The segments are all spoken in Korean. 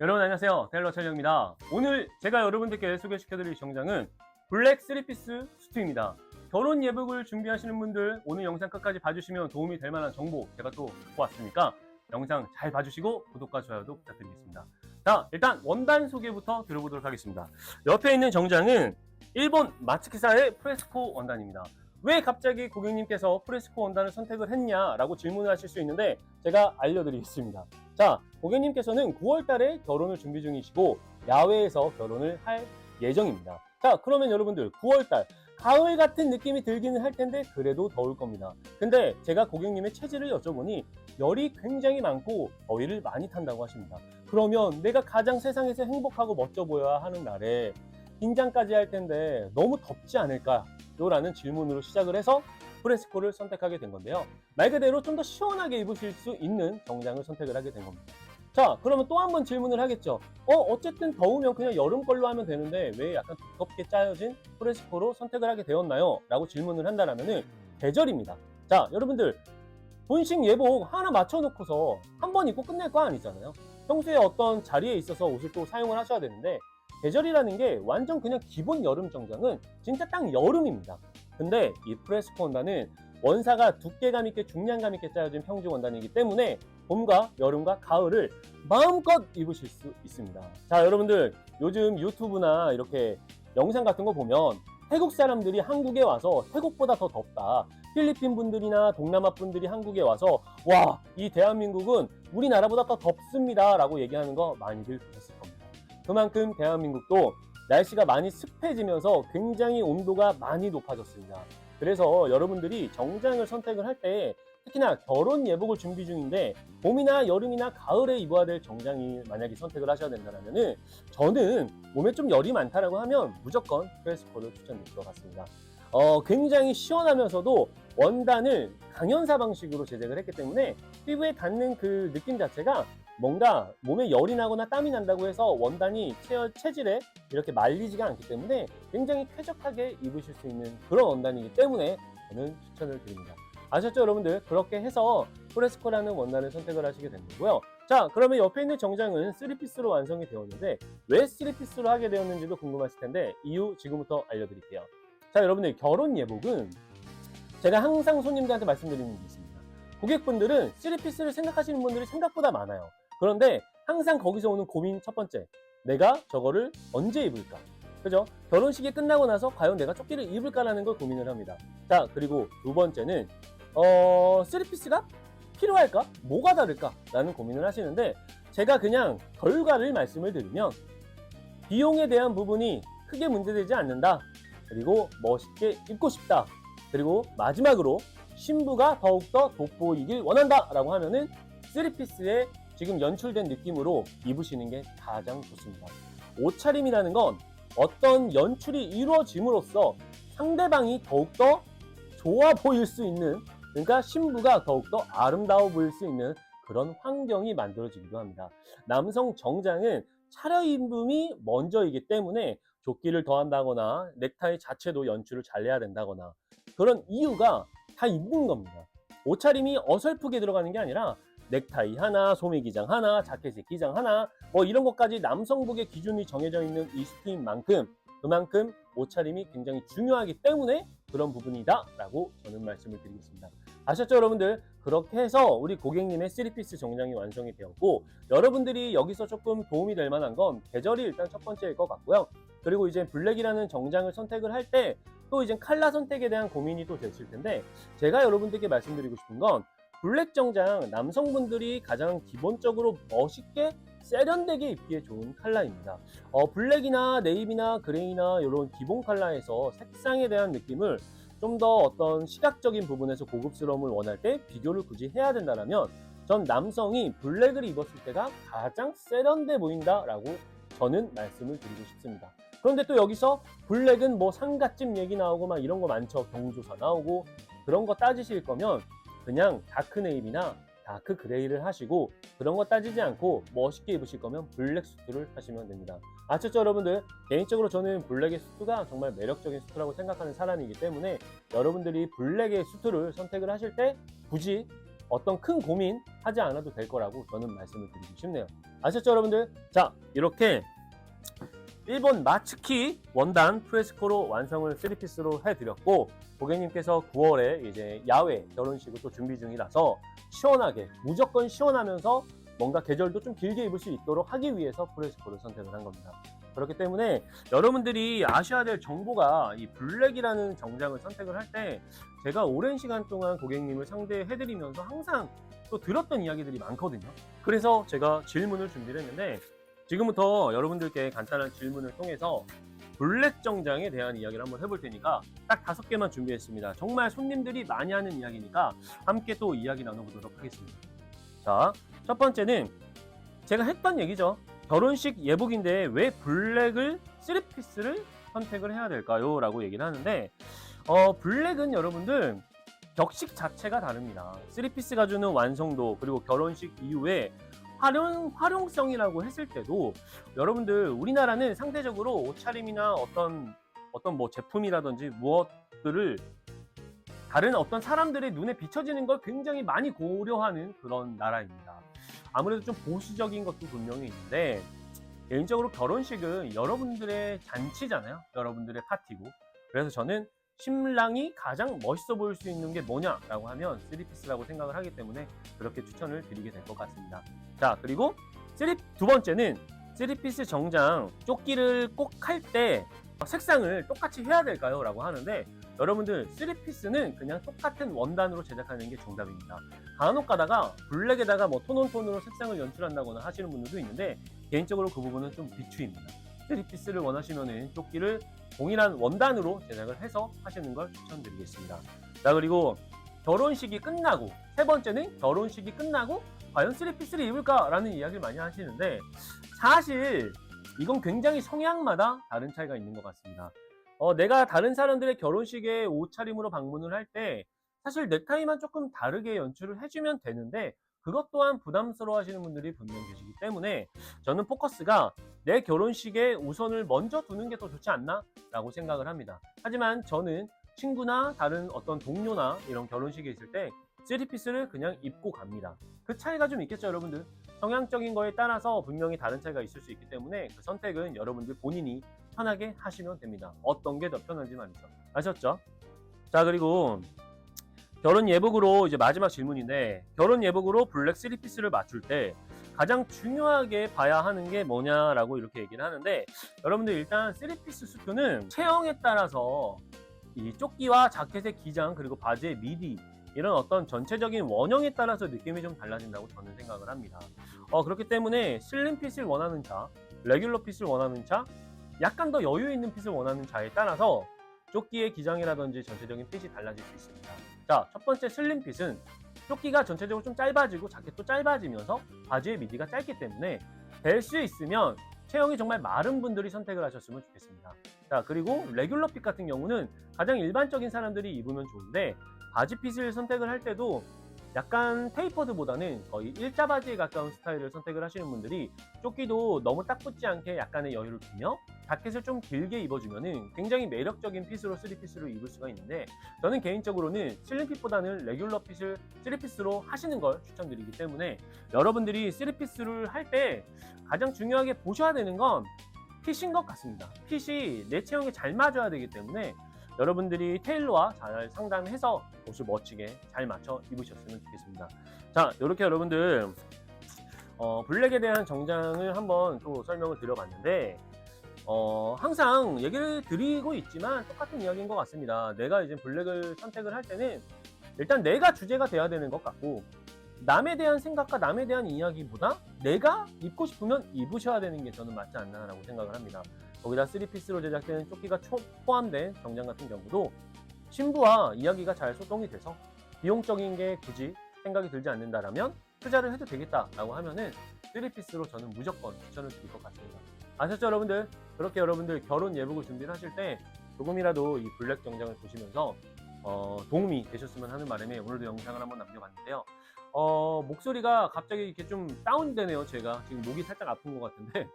여러분 안녕하세요. 테일러 촬영입니다. 오늘 제가 여러분들께 소개시켜드릴 정장은 블랙 3피스 수트입니다. 결혼 예복을 준비하시는 분들 오늘 영상 끝까지 봐주시면 도움이 될 만한 정보 제가 또 갖고 왔으니까 영상 잘 봐주시고 구독과 좋아요도 부탁드리겠습니다. 자, 일단 원단 소개부터 들어보도록 하겠습니다. 옆에 있는 정장은 일본 마츠키사의 프레스코 원단입니다. 왜 갑자기 고객님께서 프레스코 원단을 선택을 했냐라고 질문을 하실 수 있는데 제가 알려드리겠습니다. 자, 고객님께서는 9월 달에 결혼을 준비 중이시고 야외에서 결혼을 할 예정입니다. 자, 그러면 여러분들 9월 달 가을 같은 느낌이 들기는 할 텐데 그래도 더울 겁니다. 근데 제가 고객님의 체질을 여쭤보니 열이 굉장히 많고 더위를 많이 탄다고 하십니다. 그러면 내가 가장 세상에서 행복하고 멋져 보여야 하는 날에 긴장까지 할 텐데 너무 덥지 않을까? 라는 질문으로 시작을 해서 프레스코를 선택하게 된 건데요. 말 그대로 좀 더 시원하게 입으실 수 있는 정장을 선택을 하게 된 겁니다. 자, 그러면 또 한 번 질문을 하겠죠. 어쨌든 더우면 그냥 여름 걸로 하면 되는데 왜 약간 두껍게 짜여진 프레스코로 선택을 하게 되었나요? 라고 질문을 한다면은 계절입니다. 자, 여러분들 본식 예복 하나 맞춰놓고서 한 번 입고 끝낼 거 아니잖아요. 평소에 어떤 자리에 있어서 옷을 또 사용을 하셔야 되는데 계절이라는 게 완전 그냥 기본 여름 정장은 진짜 딱 여름입니다. 근데 이 프레스코 원단은 원사가 두께감 있게 중량감 있게 짜여진 평중 원단이기 때문에 봄과 여름과 가을을 마음껏 입으실 수 있습니다. 자, 여러분들 요즘 유튜브나 이렇게 영상 같은 거 보면 태국 사람들이 한국에 와서 태국보다 더 덥다, 필리핀 분들이나 동남아 분들이 한국에 와서 와, 이 대한민국은 우리나라보다 더 덥습니다 라고 얘기하는 거 많이들 보셨을 겁니다. 그만큼 대한민국도 날씨가 많이 습해지면서 굉장히 온도가 많이 높아졌습니다. 그래서 여러분들이 정장을 선택을 할 때 특히나 결혼 예복을 준비 중인데 봄이나 여름이나 가을에 입어야 될 정장이 만약에 선택을 하셔야 된다면 저는 몸에 좀 열이 많다라고 하면 무조건 프레스코를 추천드릴 것 같습니다. 굉장히 시원하면서도 원단을 강연사 방식으로 제작을 했기 때문에 피부에 닿는 그 느낌 자체가 뭔가 몸에 열이 나거나 땀이 난다고 해서 원단이 체질에 이렇게 말리지가 않기 때문에 굉장히 쾌적하게 입으실 수 있는 그런 원단이기 때문에 저는 추천을 드립니다. 아셨죠, 여러분들? 그렇게 해서 프레스코라는 원단을 선택을 하시게 된 거고요. 자, 그러면 옆에 있는 정장은 3피스로 완성이 되었는데 왜 3피스로 하게 되었는지도 궁금하실 텐데 이유 지금부터 알려드릴게요. 자, 여러분들 결혼 예복은 제가 항상 손님들한테 말씀드리는 게 있습니다. 고객분들은 3피스를 생각하시는 분들이 생각보다 많아요. 그런데 항상 거기서 오는 고민 첫 번째, 내가 저거를 언제 입을까? 그죠? 결혼식이 끝나고 나서 과연 내가 조끼를 입을까라는 걸 고민을 합니다. 자, 그리고 두 번째는 3피스가 필요할까? 뭐가 다를까? 라는 고민을 하시는데 제가 그냥 결과를 말씀을 드리면 비용에 대한 부분이 크게 문제되지 않는다. 그리고 멋있게 입고 싶다. 그리고 마지막으로 신부가 더욱더 돋보이길 원한다 라고 하면은 3피스의 지금 연출된 느낌으로 입으시는 게 가장 좋습니다. 옷차림이라는 건 어떤 연출이 이루어짐으로써 상대방이 더욱더 좋아 보일 수 있는, 그러니까 신부가 더욱더 아름다워 보일 수 있는 그런 환경이 만들어지기도 합니다. 남성 정장은 차려입음이 먼저이기 때문에 조끼를 더한다거나 넥타이 자체도 연출을 잘 내야 된다거나 그런 이유가 다 있는 겁니다. 옷차림이 어설프게 들어가는 게 아니라 넥타이 하나, 소매 기장 하나, 자켓의 기장 하나, 뭐 이런 것까지 남성복의 기준이 정해져 있는 이 수트인 만큼 그만큼 옷차림이 굉장히 중요하기 때문에 그런 부분이다 라고 저는 말씀을 드리겠습니다. 아셨죠, 여러분들? 그렇게 해서 우리 고객님의 3피스 정장이 완성이 되었고, 여러분들이 여기서 조금 도움이 될 만한 건 계절이 일단 첫 번째일 것 같고요. 그리고 이제 블랙이라는 정장을 선택을 할 때 또 이제 컬러 선택에 대한 고민이 또 되실 텐데, 제가 여러분들께 말씀드리고 싶은 건 블랙 정장 남성분들이 가장 기본적으로 멋있게 세련되게 입기에 좋은 컬러입니다. 블랙이나 네이비나 그레이나 이런 기본 컬러에서 색상에 대한 느낌을 좀 더 어떤 시각적인 부분에서 고급스러움을 원할 때 비교를 굳이 해야 된다면 전 남성이 블랙을 입었을 때가 가장 세련돼 보인다라고 저는 말씀을 드리고 싶습니다. 그런데 또 여기서 블랙은 뭐 상가집 얘기 나오고 막 이런 거 많죠. 경조사 나오고 그런 거 따지실 거면 그냥 다크 네이비나 다크 그레이를 하시고 그런 거 따지지 않고 멋있게 입으실 거면 블랙 수트를 하시면 됩니다. 아셨죠, 여러분들? 개인적으로 저는 블랙의 수트가 정말 매력적인 수트라고 생각하는 사람이기 때문에 여러분들이 블랙의 수트를 선택을 하실 때 굳이 어떤 큰 고민 하지 않아도 될 거라고 저는 말씀을 드리고 싶네요. 아셨죠, 여러분들? 자, 이렇게 일본 마츠키 원단 프레스코로 완성을 3피스로 해드렸고, 고객님께서 9월에 이제 야외 결혼식을 또 준비 중이라서 시원하게, 무조건 시원하면서 뭔가 계절도 좀 길게 입을 수 있도록 하기 위해서 프레스코를 선택을 한 겁니다. 그렇기 때문에 여러분들이 아셔야 될 정보가 이 블랙이라는 정장을 선택을 할 때 제가 오랜 시간 동안 고객님을 상대해드리면서 항상 또 들었던 이야기들이 많거든요. 그래서 제가 질문을 준비를 했는데, 지금부터 여러분들께 간단한 질문을 통해서 블랙 정장에 대한 이야기를 한번 해볼 테니까 딱 5개만 준비했습니다. 정말 손님들이 많이 하는 이야기니까 함께 또 이야기 나눠보도록 하겠습니다. 자, 첫 번째는 제가 했던 얘기죠. 결혼식 예복인데 왜 블랙을 3피스를 선택을 해야 될까요? 라고 얘기를 하는데, 블랙은 여러분들 격식 자체가 다릅니다. 3피스가 주는 완성도, 그리고 결혼식 이후에 활용성이라고 했을 때도 여러분들 우리나라는 상대적으로 옷차림이나 어떤 뭐 제품이라든지 무엇들을 다른 어떤 사람들의 눈에 비춰지는 걸 굉장히 많이 고려하는 그런 나라입니다. 아무래도 좀 보수적인 것도 분명히 있는데, 개인적으로 결혼식은 여러분들의 잔치잖아요. 여러분들의 파티고. 그래서 저는 신랑이 가장 멋있어 보일 수 있는 게 뭐냐라고 하면 3피스라고 생각을 하기 때문에 그렇게 추천을 드리게 될 것 같습니다. 자, 그리고 두 번째는 3피스 정장 조끼를 꼭 할 때 색상을 똑같이 해야 될까요? 라고 하는데, 여러분들 3피스는 그냥 똑같은 원단으로 제작하는 게 정답입니다. 간혹 가다가 블랙에다가 뭐 톤온톤으로 색상을 연출한다거나 하시는 분들도 있는데, 개인적으로 그 부분은 좀 비추입니다. 3피스를 원하시면은 조끼를 동일한 원단으로 제작을 해서 하시는 걸 추천드리겠습니다. 자, 그리고 결혼식이 끝나고, 세 번째는 결혼식이 끝나고 과연 3피스를 입을까? 라는 이야기를 많이 하시는데, 사실 이건 굉장히 성향마다 다른 차이가 있는 것 같습니다. 내가 다른 사람들의 결혼식에 옷차림으로 방문을 할 때 사실 넥타이만 조금 다르게 연출을 해주면 되는데, 그것 또한 부담스러워 하시는 분들이 분명 계시기 때문에 저는 포커스가 내 결혼식에 우선을 먼저 두는 게 더 좋지 않나? 라고 생각을 합니다. 하지만 저는 친구나 다른 어떤 동료나 이런 결혼식에 있을 때 3피스를 그냥 입고 갑니다. 그 차이가 좀 있겠죠, 여러분들? 성향적인 거에 따라서 분명히 다른 차이가 있을 수 있기 때문에 그 선택은 여러분들 본인이 편하게 하시면 됩니다. 어떤 게 더 편한지 말이죠. 아셨죠? 자, 그리고 결혼 예복으로 이제 마지막 질문인데, 결혼 예복으로 블랙 3피스를 맞출 때 가장 중요하게 봐야 하는 게 뭐냐라고 이렇게 얘기를 하는데, 여러분들 일단 3피스 수트는 체형에 따라서 이 조끼와 자켓의 기장, 그리고 바지의 미디, 이런 어떤 전체적인 원형에 따라서 느낌이 좀 달라진다고 저는 생각을 합니다. 그렇기 때문에 슬림 핏을 원하는 차, 레귤러 핏을 원하는 차, 약간 더 여유 있는 핏을 원하는 차에 따라서 조끼의 기장이라든지 전체적인 핏이 달라질 수 있습니다. 자, 첫 번째 슬림 핏은 조끼가 전체적으로 좀 짧아지고 자켓도 짧아지면서 바지의 미디가 짧기 때문에 될 수 있으면 체형이 정말 마른 분들이 선택을 하셨으면 좋겠습니다. 자, 그리고 레귤러 핏 같은 경우는 가장 일반적인 사람들이 입으면 좋은데, 바지 핏을 선택을 할 때도 약간 테이퍼드보다는 거의 일자 바지에 가까운 스타일을 선택을 하시는 분들이 조끼도 너무 딱 붙지 않게 약간의 여유를 두며 자켓을 좀 길게 입어주면 굉장히 매력적인 핏으로 3피스로 입을 수가 있는데, 저는 개인적으로는 슬림 핏보다는 레귤러 핏을 3피스로 하시는 걸 추천드리기 때문에 여러분들이 3피스를 할 때 가장 중요하게 보셔야 되는 건 핏인 것 같습니다. 핏이 내 체형에 잘 맞아야 되기 때문에 여러분들이 테일러와 잘 상담해서 옷을 멋지게 잘 맞춰 입으셨으면 좋겠습니다. 자, 이렇게 여러분들 블랙에 대한 정장을 한번 또 설명을 드려봤는데, 항상 얘기를 드리고 있지만 똑같은 이야기인 것 같습니다. 내가 이제 블랙을 선택을 할 때는 일단 내가 주제가 돼야 되는 것 같고, 남에 대한 생각과 남에 대한 이야기보다 내가 입고 싶으면 입으셔야 되는 게 저는 맞지 않나라고 생각을 합니다. 거기다 3피스로 제작된 조끼가 포함된 정장 같은 경우도 신부와 이야기가 잘 소통이 돼서 비용적인 게 굳이 생각이 들지 않는다라면 투자를 해도 되겠다라고 하면은 3피스로 저는 무조건 추천을 드릴 것 같습니다. 아셨죠, 여러분들? 그렇게 여러분들 결혼 예복을 준비를 하실 때 조금이라도 이 블랙 정장을 보시면서 도움이 되셨으면 하는 바람에 오늘도 영상을 한번 남겨봤는데요. 목소리가 갑자기 이렇게 좀 다운되네요. 제가 지금 목이 살짝 아픈 것 같은데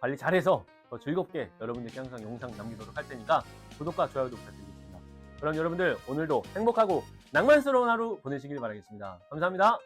관리 잘해서 더 즐겁게 여러분들께 항상 영상 남기도록 할 테니까 구독과 좋아요도 부탁드리겠습니다. 그럼 여러분들 오늘도 행복하고 낭만스러운 하루 보내시길 바라겠습니다. 감사합니다.